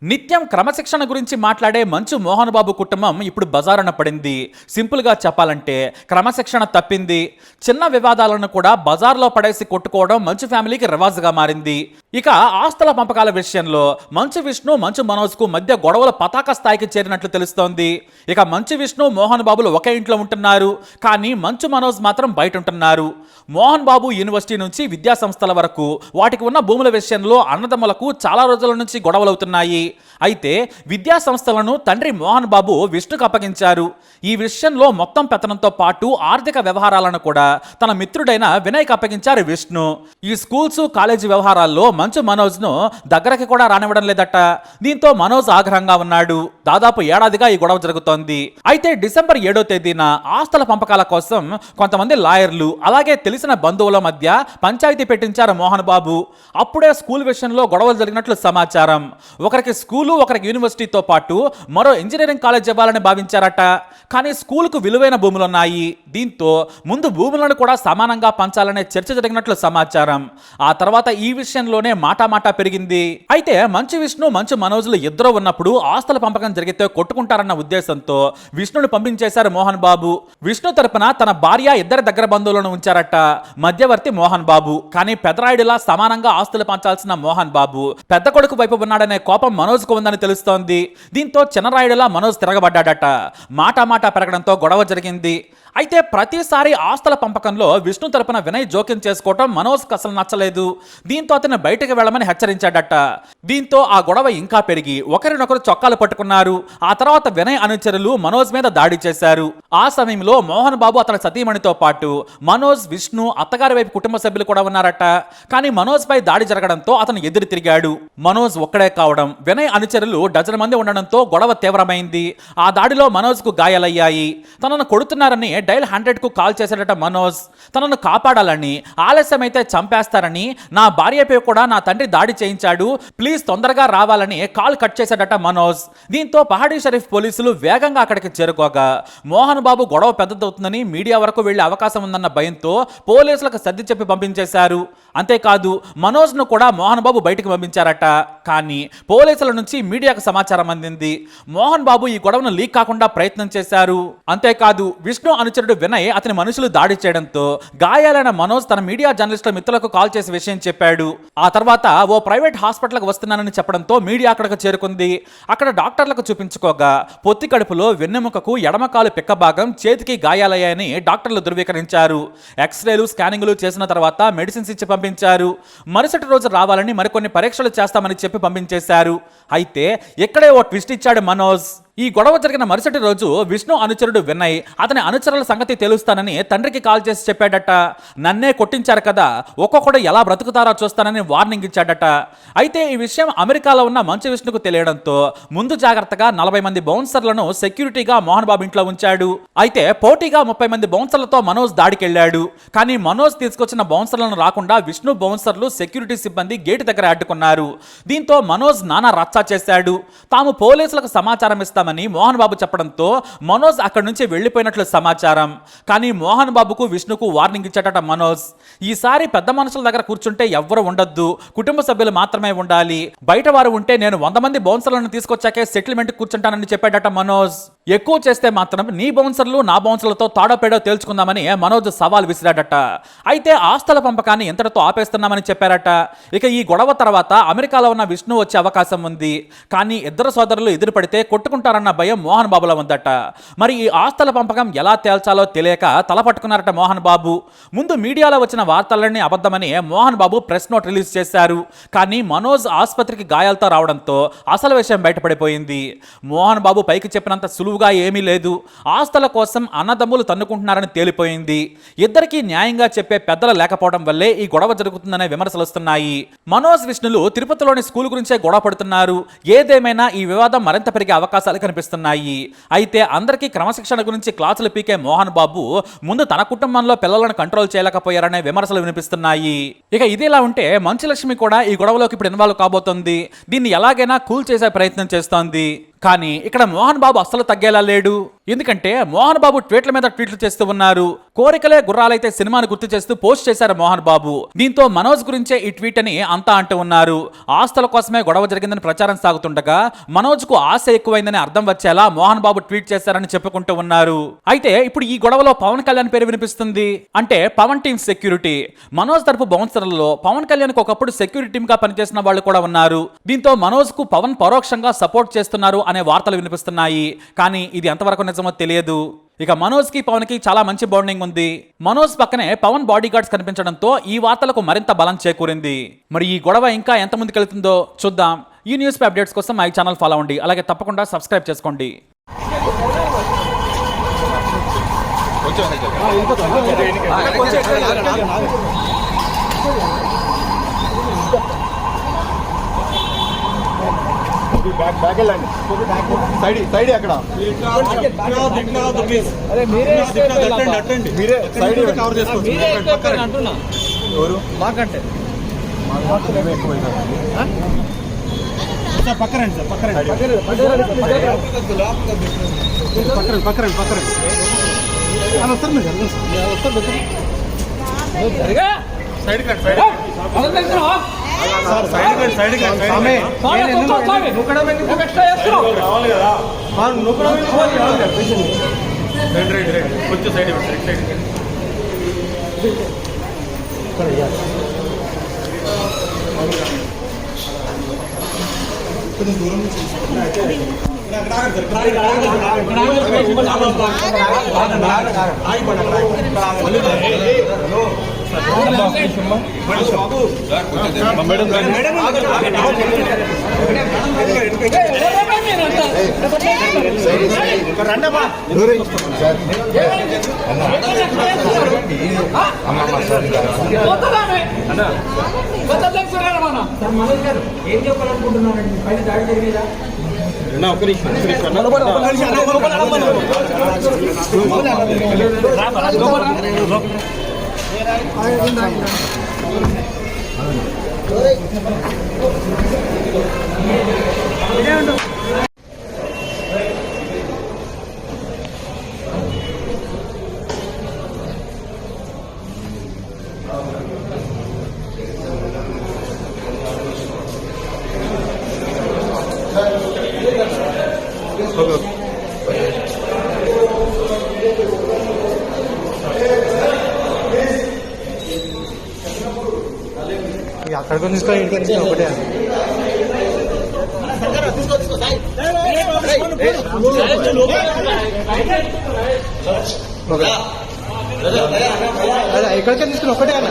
నిత్యం క్రమశిక్షణ గురించి మాట్లాడే మంచు మోహన్ బాబు కుటుంబం ఇప్పుడు బజారున పడింది. సింపుల్గా చెప్పాలంటే క్రమశిక్షణ తప్పింది. చిన్న వివాదాలను కూడా బజార్లో పడేసి కొట్టుకోవడం మంచు ఫ్యామిలీకి రివాజుగా మారింది. ఇక ఆస్తుల పంపకాల విషయంలో మంచు విష్ణు మంచు మనోజ్కు మధ్య గొడవలు పతాక స్థాయికి చేరినట్లు తెలుస్తోంది. ఇక మంచు విష్ణు మోహన్ బాబులు ఒకే ఇంట్లో ఉంటున్నారు, కానీ మంచు మనోజ్ మాత్రం బయట ఉంటున్నారు. మోహన్ బాబు యూనివర్సిటీ నుంచి విద్యా సంస్థల వరకు వాటికి ఉన్న భూముల విషయంలో అన్నదమ్ములకు చాలా రోజుల నుంచి గొడవలవుతున్నాయి. అయితే విద్యా సంస్థలను తండ్రి మోహన్ బాబు విష్ణుకు అప్పగించారు. ఈ విషయంలో మొత్తం పెత్తనంతో పాటు ఆర్థిక వ్యవహారాలను కూడా తన మిత్రుడైన వినయ్కి అప్పగించారు విష్ణు. ఈ స్కూల్స్ కాలేజీ వ్యవహారాల్లో మంచు మనోజ్ను దగ్గరకి కూడా రానివ్వడం లేదట. దీంతో మనోజ్ ఆగ్రహంగా ఉన్నాడు. దాదాపు ఏడాదిగా ఈ గొడవ జరుగుతోంది. అయితే డిసెంబర్ 7వ తేదీన ఆస్తుల పంపకాల కోసం కొంతమంది లాయర్లు అలాగే తెలిసిన బంధువుల మధ్య పంచాయతీ పెట్టించారు మోహన్ బాబు. అప్పుడే స్కూల్ విషయంలో గొడవలు జరిగినట్లు సమాచారం. ఒకరికి స్కూలు ఒకరికి యూనివర్సిటీతో పాటు మరో ఇంజనీరింగ్ కాలేజ్ ఇవ్వాలని భావించారట. కానీ స్కూలుకు విలువైన భూములున్నాయి. దీంతో ముందు భూములను కూడా సమానంగా పంచాలనే చర్చ జరిగినట్లు సమాచారం. ఆ తర్వాత ఈ విషయంలోనే మాటామాటా పెరిగింది. అయితే మంచు విష్ణు మంచు మనోజ్లు ఇద్దరు ఉన్నప్పుడు ఆస్తుల పంపకం జరిగితే కొట్టుకుంటారన్న ఉద్దేశంతో విష్ణును పంపించేశారు మోహన్ బాబు. విష్ణు తరపున తన భార్య ఇద్దరు దగ్గర బంధువులను ఉంచారట. మధ్యవర్తి మోహన్ బాబు. కానీ పెదరాయుడిలా సమానంగా ఆస్తులు పంచాల్సిన మోహన్ బాబు పెద్ద కొడుకు వైపు ఉన్నాడనే కోపం మనోజ్కు ఉందని తెలుస్తోంది. దీంతో చిన్నరాయుడిలా మనోజ్ తిరగబడ్డాడట. మాటా పెరగడంతో గొడవ జరిగింది. అయితే ప్రతిసారి ఆస్తుల పంపకంలో విష్ణు తరపున వినయ్ జోక్యం చేసుకోవటం మనోజ్కి అసలు నచ్చలేదు. దీంతో అతను బయటకు వెళ్ళమని హెచ్చరించాడట. దీంతో ఆ గొడవ ఇంకా పెరిగి ఒకరినొకరు చొక్కాలు పట్టుకున్నారు. ఆ తర్వాత వినయ్ అనుచరులు మనోజ్ మీద దాడి చేశారు. ఆ సమయంలో మోహన్ బాబు అతని సతీమణితో పాటు మనోజ్, విష్ణు, అత్తగారి వైపు కుటుంబ సభ్యులు కూడా ఉన్నారట. కానీ మనోజ్ పై దాడి జరగడంతో అతను ఎదురు తిరిగాడు. మనోజ్ ఒక్కడే కావడం, వినయ్ అనుచరులు డజన్ మంది ఉండడంతో గొడవ తీవ్రమైంది. ఆ దాడిలో మనోజ్ కు గాయాలయ్యాయి. తనను కొడుతున్నారని డైల్ 100కు కాల్ చేశాడట మనోజ్. తనను కాపాడాలని, ఆలస్యమైతే చంపేస్తారని, నా భార్యపై కూడా నా తండ్రి దాడి చేయించాడు, ప్లీజ్ తొందరగా రావాలని కాల్ కట్ చేశాడట మనోజ్. దీంతో పహాడీ షరీఫ్ పోలీసులు వేగంగా అక్కడికి చేరుకోగా మోహన్ బాబు గొడవ పెద్దదవుతుందని మీడియా వరకు వెళ్లే అవకాశం ఉందన్న భయంతో పోలీసులకు సర్ది చెప్పి పంపించేశారు. అంతేకాదు మనోజ్ను కూడా మోహన్ బాబు బయటకు పంపించారట. కానీ పోలీసుల నుంచి మీడియాకు సమాచారం అందింది. మోహన్ బాబు ఈ గొడవను లీక్ కాకుండా ప్రయత్నం చేశారు. అంతేకాదు విష్ణు అనుచరుడు వినయ్ అతని మనుషులు దాడి చేయడంతో గాయాలైన మనోజ్ తన మీడియా జర్నలిస్టుల మిత్రులకు కాల్ చేసి విషయం చెప్పాడు. ఆ తర్వాత ఓ ప్రైవేట్ హాస్పిటల్కి వస్తున్నానని చెప్పడంతో మీడియా అక్కడికి చేరుకుంది. అక్కడ డాక్టర్లకు చూపించుకోగా పొత్తి కడుపులో, వెన్నెముకకు, ఎడమకాలు పిక్క భాగం, చేతికి గాయాలయ్యాయని డాక్టర్లు ధృవీకరించారు. ఎక్స్రేలు, స్కానింగ్లు చేసిన తర్వాత మెడిసిన్స్ ఇచ్చి పంపించారు. మరుసటి రోజు రావాలని మరికొన్ని పరీక్షలు చేస్తామని చెప్పి పంపించేశారు. అయితే ఇక్కడే ఓ ట్విస్ట్ ఇచ్చాడు మనోజ్. ఈ గొడవ జరిగిన మరుసటి రోజు విష్ణు అనుచరుడు వినయ్ అతని అనుచరుల సంగతి తెలుస్తానని తండ్రికి కాల్ చేసి చెప్పాడట. నన్నే కొట్టించారు కదా, ఒక్కొక్కడు ఎలా బ్రతుకుతారో చూస్తానని వార్నింగ్ ఇచ్చాడట. అయితే ఈ విషయం అమెరికాలో ఉన్న మంచు విష్ణుకు తెలియడంతో ముందు జాగ్రత్తగా 40 మంది బౌన్సర్లను సెక్యూరిటీగా మోహన్ బాబు ఇంట్లో ఉంచాడు. అయితే పోటీగా 30 మంది బౌన్సర్లతో మనోజ్ దాడికెళ్లాడు. కానీ మనోజ్ తీసుకొచ్చిన బౌన్సర్లను రాకుండా విష్ణు బౌన్సర్లు, సెక్యూరిటీ సిబ్బంది గేటు దగ్గర అడ్డుకున్నారు. దీంతో మనోజ్ నానా రచ్చా చేశాడు. తాము పోలీసులకు సమాచారం ఇస్తామని మోహన్ బాబు చెప్పడంతో మనోజ్ అక్కడి నుంచి వెళ్లిపోయినట్లు సమాచారం. కానీ మోహన్ బాబుకు, విష్ణుకు వార్నింగ్ ఇచ్చాడట మనోజ్. ఈసారి పెద్ద మనుషుల దగ్గర కూర్చుంటే ఎవ్వరు ఉండొద్దు, కుటుంబ సభ్యులు మాత్రమే ఉండాలి, బయట వారు ఉంటే నేను 100 మంది బౌన్సర్లను తీసుకొచ్చాకే సెటిల్మెంట్ కూర్చుంటానని చెప్పాడట మనోజ్. ఎక్కువ చేస్తే మాత్రం నీ బౌన్సర్లు నా బౌన్సర్లతో తాడోపేడో తేల్చుకుందామని మనోజ్ సవాల్ విసిరాడట. అయితే ఆస్తుల పంపకాన్ని ఎంతటితో ఆపేస్తున్నామని చెప్పారట. ఇక ఈ గొడవ తర్వాత అమెరికాలో ఉన్న విష్ణు వచ్చే అవకాశం ఉంది. కానీ ఇద్దరు సోదరులు ఎదురుపడితే కొట్టుకుంటారన్న భయం మోహన్ బాబులో ఉందట. మరి ఈ ఆస్తుల పంపకం ఎలా తేల్చాలో తెలియక తలపట్టుకున్నారట మోహన్ బాబు. ముందు మీడియాలో వచ్చిన వార్తలన్నీ అబద్ధమని Mohan Babu press note release చేశారు. కానీ మనోజ్ ఆసుపత్రికి గాయాలతో రావడంతో అసలు విషయం బయటపడిపోయింది. మోహన్ బాబు పైకి చెప్పినంత సులువుగా ఏమీ లేదు. ఆస్తుల కోసం అన్నదమ్ములు తన్నుకుంటున్నారని తేలిపోయింది. ఇద్దరికీ న్యాయంగా చెప్పే పెద్దలు లేకపోవడం వల్లే ఈ గొడవ జరుగుతుందనే విమర్శలు వస్తున్నాయి. మనోజ్, విష్ణులు తిరుపతిలోని స్కూల్ గురించే గొడవ పడుతున్నారు. ఏదేమైనా ఈ వివాదం మరింత పెరిగే అవకాశాలు కనిపిస్తున్నాయి. అయితే అందరికీ క్రమశిక్షణ గురించి క్లాసులు పీకే మోహన్ బాబు ముందు తన కుటుంబంలో పిల్లలను కంట్రోల్ చేయలేకపోయారనే విమర్శలు వినిపిస్తున్నాయి. ఇక ఇదిలా ఉంటే మంచు లక్ష్మి కూడా ఈ గొడవలోకి ఇప్పుడు ఇన్వాల్వ్ కాబోతోంది. దీన్ని ఎలాగైనా కూల్ చేసే ప్రయత్నం చేస్తోంది. కానీ ఇక్కడ మోహన్ బాబు అస్సలు తగ్గేలా లేడు. ఎందుకంటే మోహన్ బాబు ట్వీట్ల మీద ట్వీట్లు చేస్తూ ఉన్నారు. కోరికలే గుర్రాలైతే సినిమాను గుర్తు చేస్తూ పోస్ట్ చేశారు మోహన్ బాబు. దీంతో మనోజ్ గురించే ఈ ట్వీట్ అని అంతా అంటూ ఉన్నారు. ఆస్తుల కోసమే గొడవ జరిగిందని ప్రచారం సాగుతుండగా మనోజ్ కు ఆశ ఎక్కువైందని అర్థం వచ్చేలా మోహన్ బాబు ట్వీట్ చేశారని చెప్పుకుంటూ ఉన్నారు. అయితే ఇప్పుడు ఈ గొడవలో పవన్ కళ్యాణ్ పేరు వినిపిస్తుంది. అంటే పవన్ టీమ్ సెక్యూరిటీ. మనోజ్ తరపు బౌన్సర్లలో పవన్ కళ్యాణ్ కు ఒకప్పుడు సెక్యూరిటీ టీమ్ గా పనిచేసిన వాళ్ళు కూడా ఉన్నారు. దీంతో మనోజ్ కు పవన్ పరోక్షంగా సపోర్ట్ చేస్తున్నారు అనే వార్తలు వినిపిస్తున్నాయి. కానీ ఇది ఎంతవరకు నిజమో తెలియదు. ఇక మనోజ్ కి పవన్ కి చాలా మంచి బాండింగ్ ఉంది. మనోజ్ పక్కనే పవన్ బాడీ గార్డ్స్ కనిపించడంతో ఈ వార్తలకు మరింత బలం చేకూరింది. మరి ఈ గొడవ ఇంకా ఎంత ముందుకెళ్తుందో చూద్దాం. ఈ న్యూస్ పై అప్డేట్స్ కోసం మా ఛానల్ ఫాలో అవ్వండి. అలాగే తప్పకుండా సబ్స్క్రైబ్ చేసుకోండి. సైడ్ అక్కడ మీరే సైడ్ కవర్ చేసుకోవచ్చు. మాకంటే పక్కరండి సార్, పక్కరండి కొంచెం సైడ్ కొంచెం దూరం ఏం చెప్పాలనుకుంటున్నారండి? పైన దాడి జరిగేదా? ఒక్క నిమిషం అక్కడికి తీసుకొని ఇంటికి ఒకటే ఇక్కడికే తీసుకుని ఒకటే అన్న